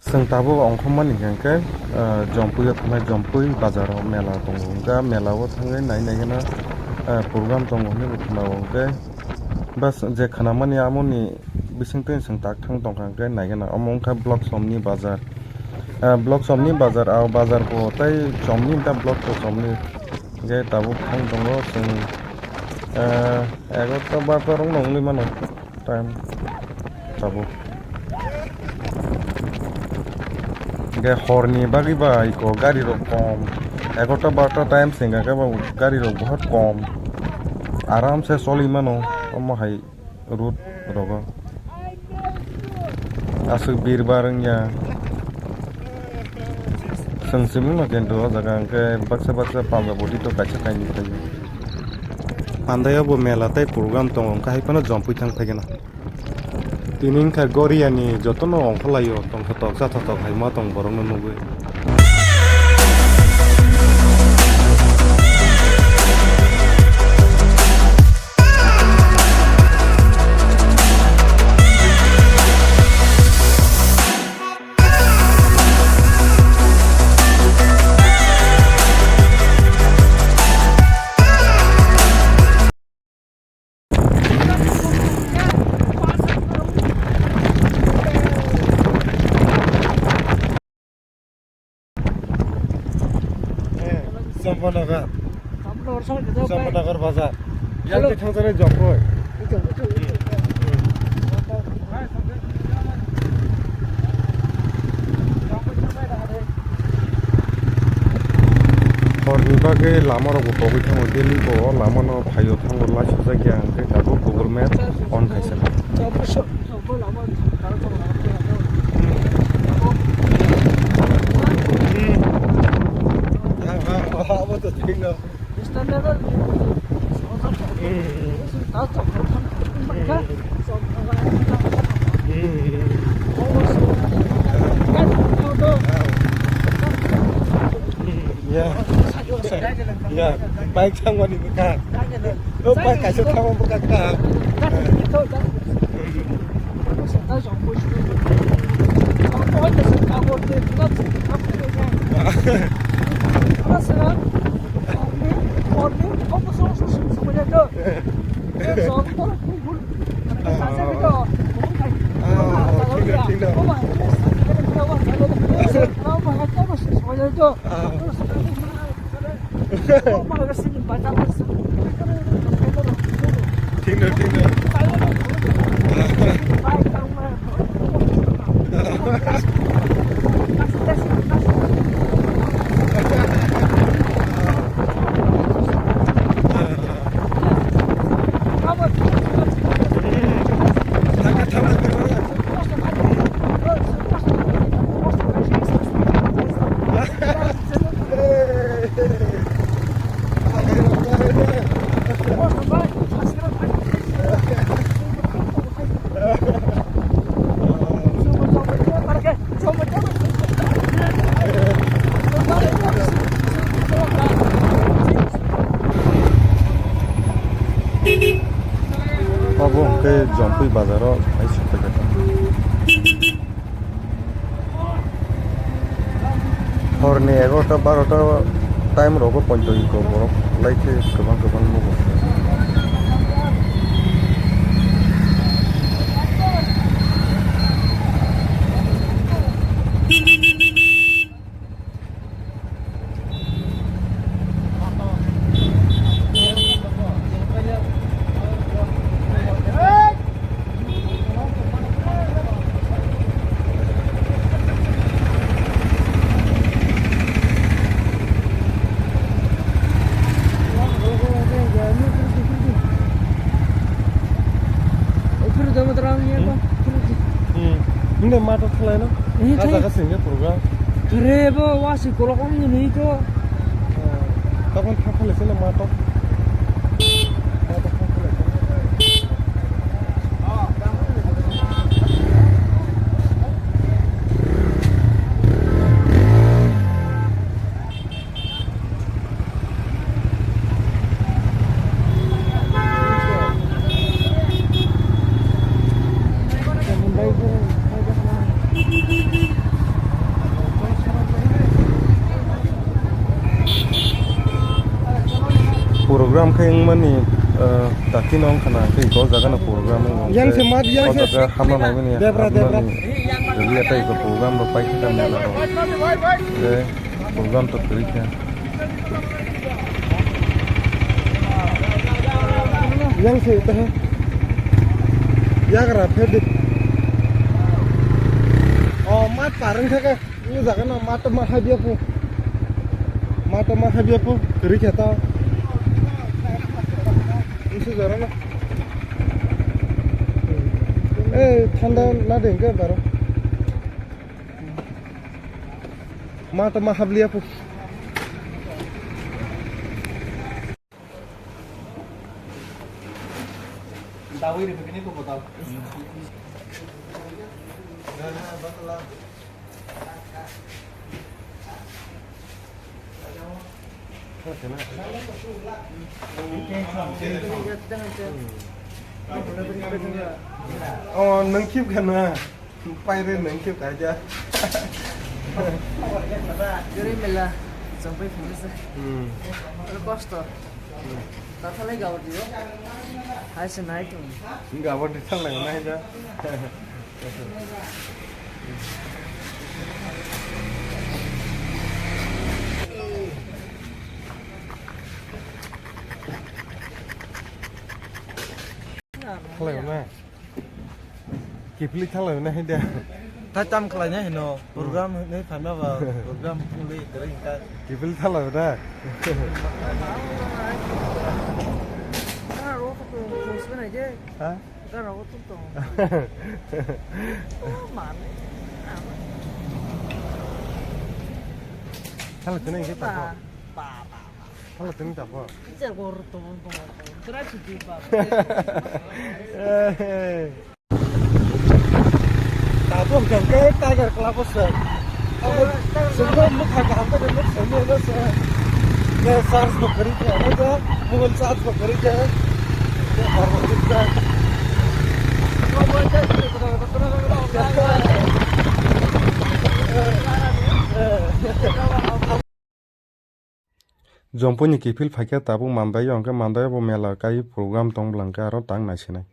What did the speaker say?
जों दाबो अंखमनि गंके जम्पुयो थांनाय जम्पुई बाजाराव मेला दङ गा मेलाव थाङै नायनायगोना program दङ नि बुथुमाव गंके बस जे खानामानि आमुनि बिसिंतों जों ताकथां दंखांके नायगोना अमंखा ब्लक समनि बाजार ब्लक समनि बाजार आव बाजार को तै समनि दा ब्लक को समनि गे दाबो थां दङ जों 11টা 12টা रं नंलि मानो टाइम दाबो गे हरनि बागिबा इको गारि रो कम 11टा 12टा टाइम सिंगा के गारि रो बहुत कम आराम से चली मानो अमहाय रूट रोगो आसु बिरबारंया संसिमु न केंद्र जगह के बक्सा बक्सा पांजा बडी तो काचा काइनि थायो पान्दायाबो मेला तै program दङ काहायपनो जम्पुइ थां फैगोना तिनिंखा गरियानि जतनो अंखलायो तंखतक जाथातक हायमा दं बरंनो नुगै Sampanagar Bazaar. Yang kita tadi jompoy. Horni bage lama rogo bogi thango Delhi bo lama no phayo thango lasi jagya angke kabo Google Map on kaisa. Apa tuh tinggal? Ya, baik sama di muka. Lupa kasih kamu berkata. Jompuy bazaro ai supaya horni 11টা 12টা time rogo ponjoi ko borok laike goban goban mugo Ini mata selain itu, ada kasihnya program. Tereba wasi kalau kamu ini itu, kapan kapan lesnya mata? program keng mani taki nong khana ke ko jaga na program Yang se mat yang se jaga hamna nai mani Debra, Debra. Jadi apa itu program lo pai kita mela ro de program to kri kya yang se tah ya kara phir dit oh mat parang thaka ini jaga na mat ma habia pu kri khata इसे जरा ना ए ठंडा ना देंगे बारो माँ तो माँ हबलिया पु दावी रे बिकनी को बताओ nâng khiếp gần à bay lên nâng khiếp cả chưa Jadi mela sampai finish. Lepas tu, tak lagi gawat dia. Hasil naik tu. nggak mau ditang lagi mana aja thang lagi mana kipli thang lagi mana diaถ้าจำใครเนี่ยเห็นโปรแกรมนี้ผ่านมาว่าโปรแกรมพวกนี้กระดิ่งกัน kipli thang lagi mana Kan aku tu khusus aja. hah Kan aku tu tu. Mana? thang lagi mana kita Pa, pa. thang lagi mana apa Jangan kau tu tu. Terus cuci pa. Tapos kan kayak tiger kelapos kan. Sebelum muka gambar dan muka semua itu saya SARS bekerja, ada Google SARS bekerja. Baru kita. jompo ni kipil phakya tabu mandai yongke mandai bo mela kai program tong blangka aro tang nai sinai